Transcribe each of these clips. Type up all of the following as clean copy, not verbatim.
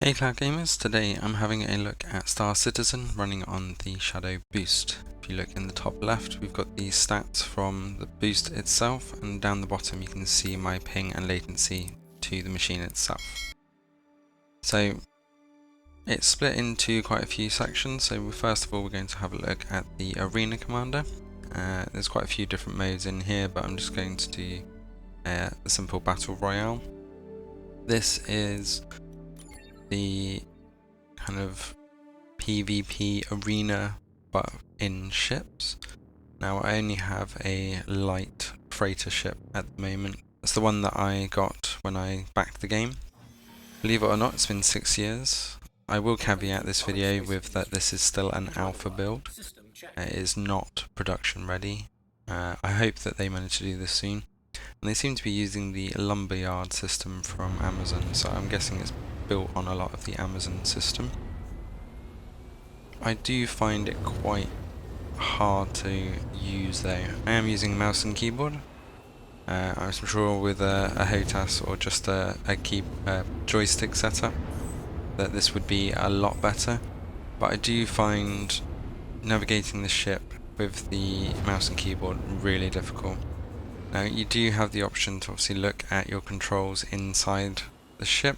Hey Cloud Gamers, today I'm having a look at Star Citizen running on the Shadow Boost. If you look in the top left, we've got the stats from the boost itself, and down the bottom you can see my ping and latency to the machine itself. So it's split into quite a few sections, so first of all we're going to have a look at the Arena Commander. There's quite a few different modes in here, but I'm just going to do a simple Battle Royale. This is the kind of PvP arena but in ships. Now I only have a light freighter ship at the moment. That's the one that I got when I backed the game. Believe it or not, it's been 6 years. I will caveat this video with that this is still an alpha build. It is not production ready. I hope that they manage to do this soon. And they seem to be using the lumberyard system from Amazon, so I'm guessing it's built on a lot of the Amazon system. I do find it quite hard to use though. I am using mouse and keyboard. I'm sure with a HOTAS or just a joystick setup that this would be a lot better, but I do find navigating the ship with the mouse and keyboard really difficult. Now you do have the option to obviously look at your controls inside the ship,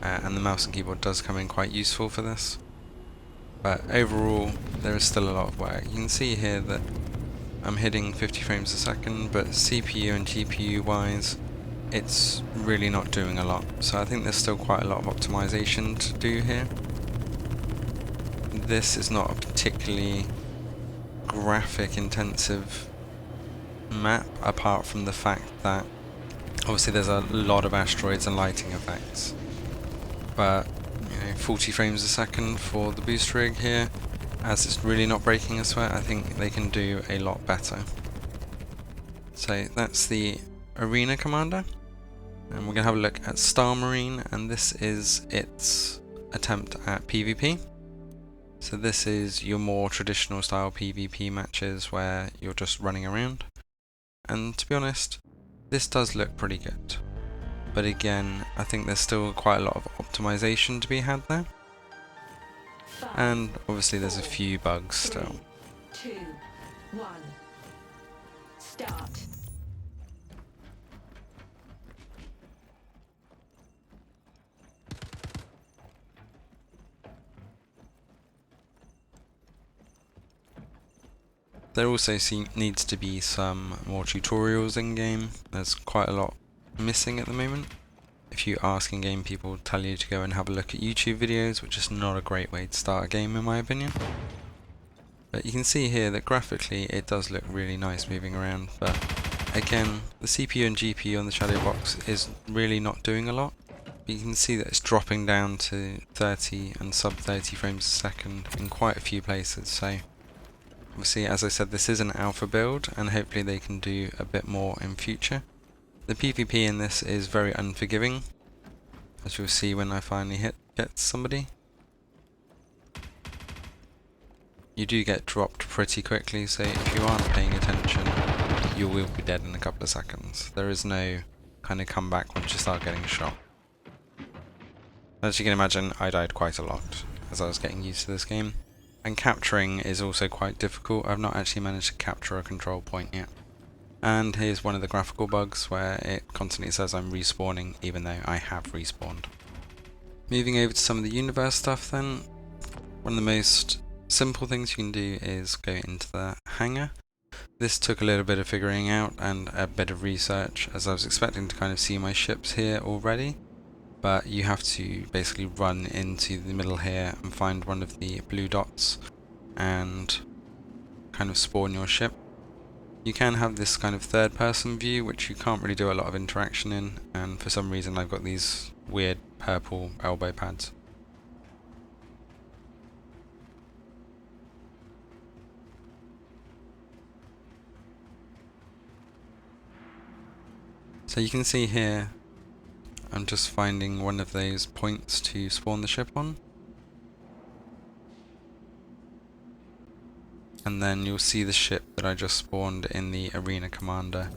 and the mouse and keyboard does come in quite useful for this. But overall, there is still a lot of work. You can see here that I'm hitting 50 frames a second, but CPU and GPU wise, it's really not doing a lot. So I think there's still quite a lot of optimization to do here. This is not a particularly graphic intensive map, apart from the fact that obviously there's a lot of asteroids and lighting effects. But 40 frames a second for the boost rig here, as it's really not breaking a sweat. I think they can do a lot better. So that's the Arena Commander, and we're going to have a look at Star Marine, and this is its attempt at PvP. So this is your more traditional style PvP matches where you're just running around, and to be honest, this does look pretty good. But again, I think there's still quite a lot of optimization to be had there. And obviously there's a few bugs still. 3, 2, 1. Start. There also needs to be some more tutorials in game. There's quite a lot missing at the moment. If you ask in game, people tell you to go and have a look at YouTube videos, which is not a great way to start a game in my opinion. But you can see here that graphically it does look really nice moving around, but again the CPU and GPU on the shadow box is really not doing a lot. But you can see that it's dropping down to 30 and sub 30 frames a second in quite a few places. So obviously, as I said, this is an alpha build and hopefully they can do a bit more in future. The PvP in this is very unforgiving, as you'll see when I finally get somebody. You do get dropped pretty quickly, so if you aren't paying attention, you will be dead in a couple of seconds. There is no kind of comeback once you start getting shot. As you can imagine, I died quite a lot as I was getting used to this game. And capturing is also quite difficult. I've not actually managed to capture a control point yet. And here's one of the graphical bugs where it constantly says I'm respawning even though I have respawned. Moving over to some of the universe stuff then, one of the most simple things you can do is go into the Hangar. This took a little bit of figuring out and a bit of research, as I was expecting to kind of see my ships here already, but you have to basically run into the middle here and find one of the blue dots and kind of spawn your ship. You can have this kind of third person view, which you can't really do a lot of interaction in, and for some reason I've got these weird purple elbow pads. So you can see here, I'm just finding one of those points to spawn the ship on. And then you'll see the ship that I just spawned in the Arena Commander,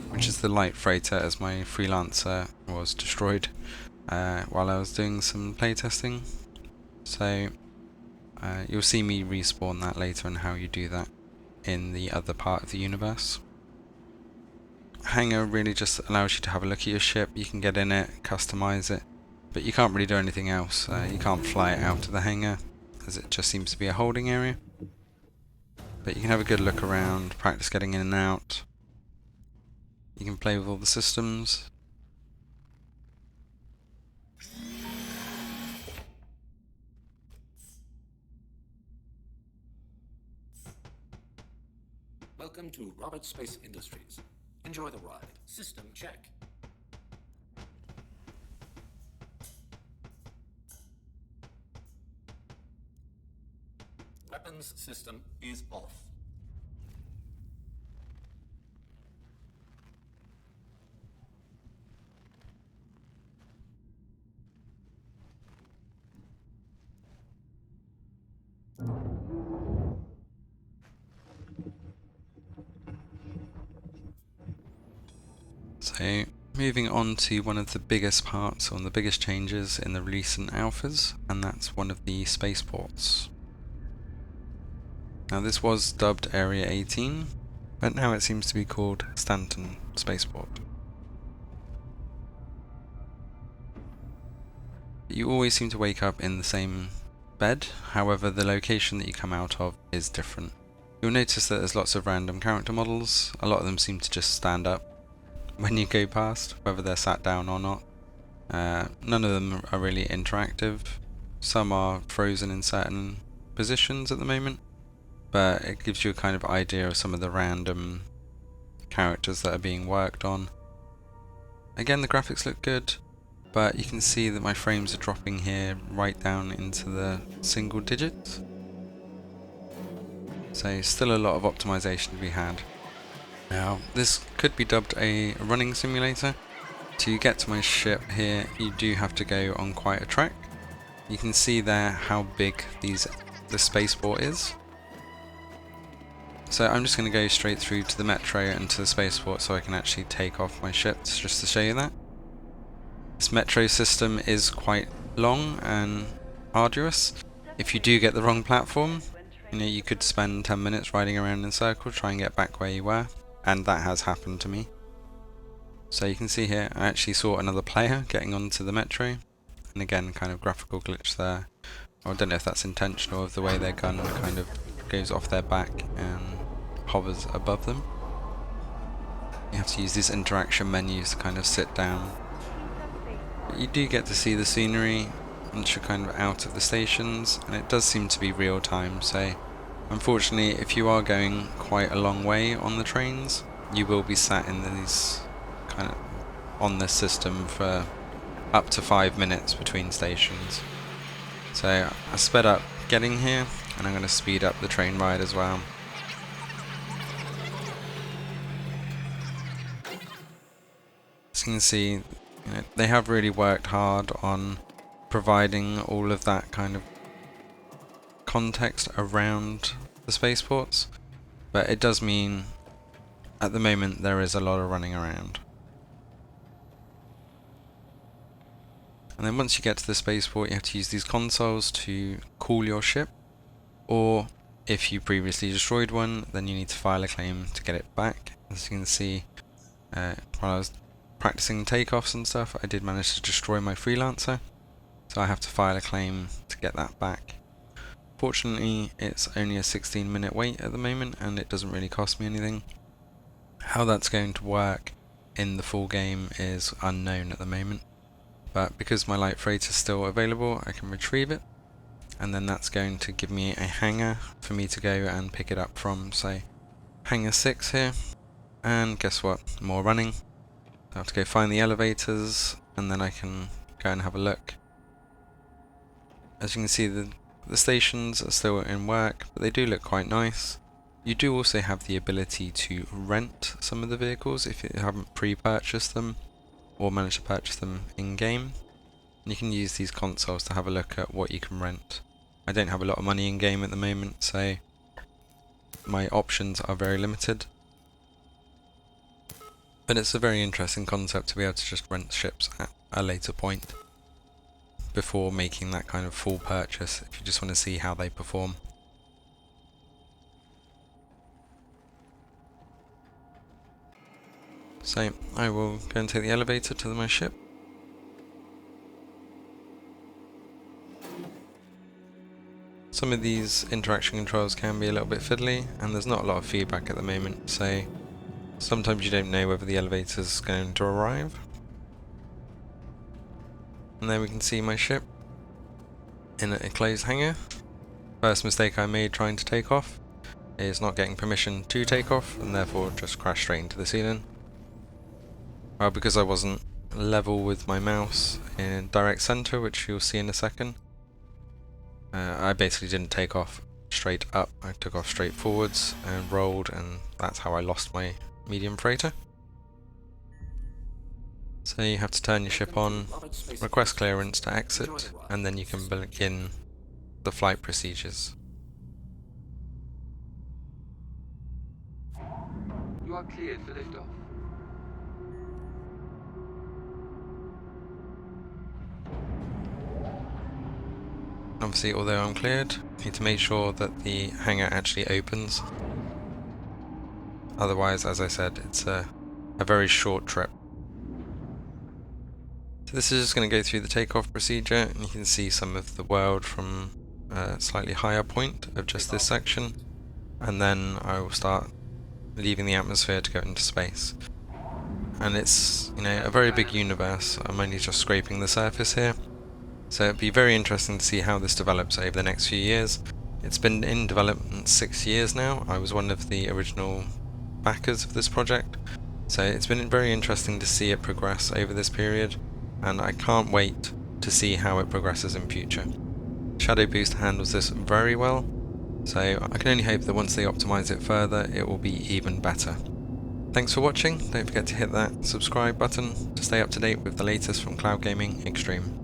which is the light freighter, as my freelancer was destroyed. while I was doing some playtesting. So you'll see me respawn that later and how you do that in the other part of the universe. Hangar really just allows you to have a look at your ship. You can get in it, customize it, but you can't really do anything else. You can't fly it out of the hangar, as it just seems to be a holding area. But you can have a good look around, practice getting in and out. You can play with all the systems. Welcome to Roberts Space Industries. Enjoy the ride. System check. Weapons system is off. So, moving on to one of the biggest parts, or the biggest changes in the recent alphas, and that's one of the spaceports. Now this was dubbed Area 18, but now it seems to be called Stanton Spaceport. You always seem to wake up in the same bed, however the location that you come out of is different. You'll notice that there's lots of random character models. A lot of them seem to just stand up when you go past, whether they're sat down or not. None of them are really interactive. Some are frozen in certain positions at the moment, but it gives you a kind of idea of some of the random characters that are being worked on. Again, the graphics look good, but you can see that my frames are dropping here right down into the single digits. So still a lot of optimization to be had. Now, this could be dubbed a running simulator. To get to my ship here, you do have to go on quite a trek. You can see there how big the spaceport is. So I'm just going to go straight through to the metro and to the spaceport so I can actually take off my ship, just to show you that. This metro system is quite long and arduous. If you do get the wrong platform, you could spend 10 minutes riding around in a circle trying to get back where you were. And that has happened to me. So you can see here, I actually saw another player getting onto the metro, and again, kind of graphical glitch there. I don't know if that's intentional, of the way their gun kind of goes off their back and hovers above them. You have to use these interaction menus to kind of sit down. But you do get to see the scenery once you're kind of out of the stations, and it does seem to be real time, so unfortunately, if you are going quite a long way on the trains, you will be sat in these kind of on this system for up to 5 minutes between stations. So I sped up getting here, and I'm going to speed up the train ride as well. As you can see, they have really worked hard on providing all of that kind of context around the spaceports, but it does mean at the moment there is a lot of running around. And then once you get to the spaceport, you have to use these consoles to call your ship, or if you previously destroyed one, then you need to file a claim to get it back. As you can see, while I was practicing takeoffs and stuff, I did manage to destroy my freelancer, so I have to file a claim to get that back. Fortunately, it's only a 16-minute wait at the moment, and it doesn't really cost me anything. How that's going to work in the full game is unknown at the moment, but because my light freight is still available, I can retrieve it, and then that's going to give me a hangar for me to go and pick it up from. So, hangar 6 here, and guess what? More running. I have to go find the elevators, and then I can go and have a look. As you can see, the stations are still in work, but they do look quite nice. You do also have the ability to rent some of the vehicles if you haven't pre-purchased them or managed to purchase them in-game. You can use these consoles to have a look at what you can rent. I don't have a lot of money in-game at the moment, so my options are very limited. But it's a very interesting concept to be able to just rent ships at a later point. before making that kind of full purchase, if you just want to see how they perform. So I will go and take the elevator to my ship. Some of these interaction controls can be a little bit fiddly, and there's not a lot of feedback at the moment, so sometimes you don't know whether the elevator's going to arrive. And there we can see my ship in a closed hangar. First mistake I made trying to take off is not getting permission to take off, and therefore just crashed straight into the ceiling. Well, because I wasn't level with my mouse in direct center, which you'll see in a second, I basically didn't take off straight up. I took off straight forwards and rolled, and that's how I lost my medium freighter. So you have to turn your ship on, request clearance to exit, and then you can begin the flight procedures. You are cleared for liftoff. Obviously, although I'm cleared, I need to make sure that the hangar actually opens. Otherwise, as I said, it's a very short trip. So this is just going to go through the takeoff procedure, and you can see some of the world from a slightly higher point of just this section, and then I will start leaving the atmosphere to go into space. And it's, you know, a very big universe. I'm only just scraping the surface here. So it'd be very interesting to see how this develops over the next few years. It's been in development 6 years now. I was one of the original backers of this project, so it's been very interesting to see it progress over this period, and I can't wait to see how it progresses in future. Shadow Boost handles this very well, so I can only hope that once they optimize it further, it will be even better. Thanks for watching. Don't forget to hit that subscribe button to stay up to date with the latest from Cloud Gaming Extreme.